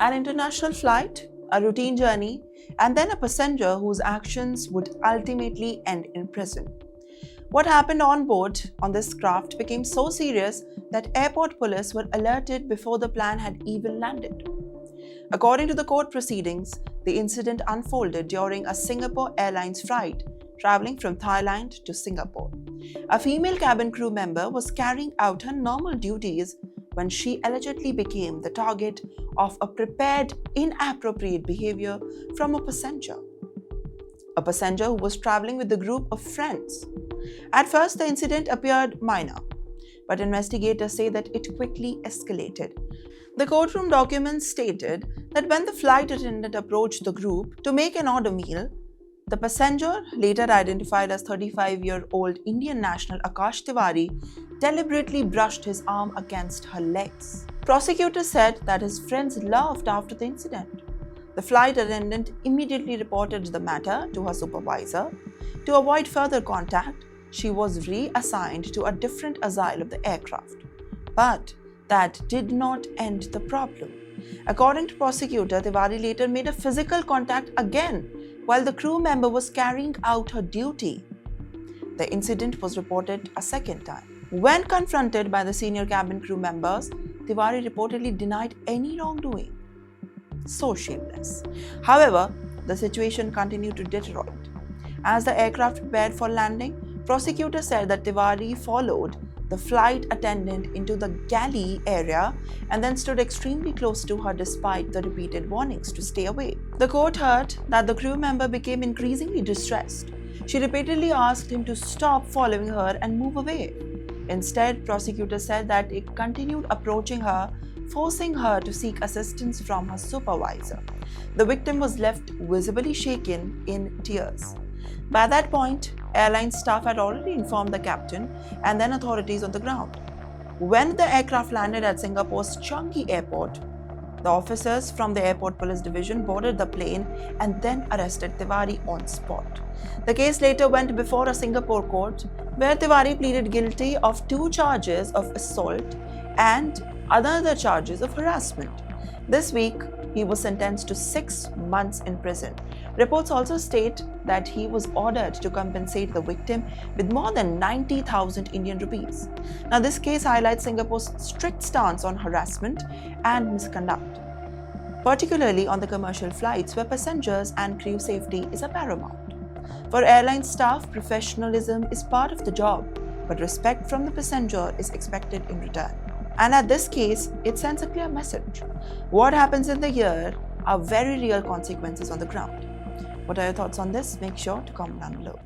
An international flight, a routine journey, and then a passenger whose actions would ultimately end in prison. What happened on board on this craft became so serious that airport police were alerted before the plane had even landed. According to the court proceedings, the incident unfolded during a Singapore Airlines flight traveling from Thailand to Singapore. A female cabin crew member was carrying out her normal duties when she allegedly became the target of a prepared, inappropriate behavior from a passenger who was traveling with a group of friends. At first, the incident appeared minor, but investigators say that it quickly escalated. The courtroom documents stated that when the flight attendant approached the group to make an order meal, the passenger, later identified as 35-year-old Indian national Akash Tiwari, deliberately brushed his arm against her legs. Prosecutors said that his friends laughed after the incident. The flight attendant immediately reported the matter to her supervisor. To avoid further contact, she was reassigned to a different asile of the aircraft. But that did not end the problem. According to prosecutor, Tiwari later made a physical contact again while the crew member was carrying out her duty. The incident was reported a second time. When confronted by the senior cabin crew members, Tiwari reportedly denied any wrongdoing. So shameless. However, the situation continued to deteriorate. As the aircraft prepared for landing, prosecutors said that Tiwari followed the flight attendant into the galley area and then stood extremely close to her despite the repeated warnings to stay away. The court heard that the crew member became increasingly distressed. She repeatedly asked him to stop following her and move away. Instead, prosecutors said that it continued approaching her, forcing her to seek assistance from her supervisor. The victim was left visibly shaken in tears. By that point, airline staff had already informed the captain and then authorities on the ground. When the aircraft landed at Singapore's Changi Airport, the officers from the airport police division boarded the plane and then arrested Tiwari on spot. The case later went before a Singapore court, where Tiwari pleaded guilty of 2 charges of assault and other charges of harassment. This week, he was sentenced to 6 months in prison. Reports also state that he was ordered to compensate the victim with more than 90,000 Indian rupees. Now, this case highlights Singapore's strict stance on harassment and misconduct, particularly on the commercial flights where passengers and crew safety is a paramount. For airline staff, professionalism is part of the job, but respect from the passenger is expected in return. And at this case, it sends a clear message. What happens in the air are very real consequences on the ground. What are your thoughts on this? Make sure to comment down below.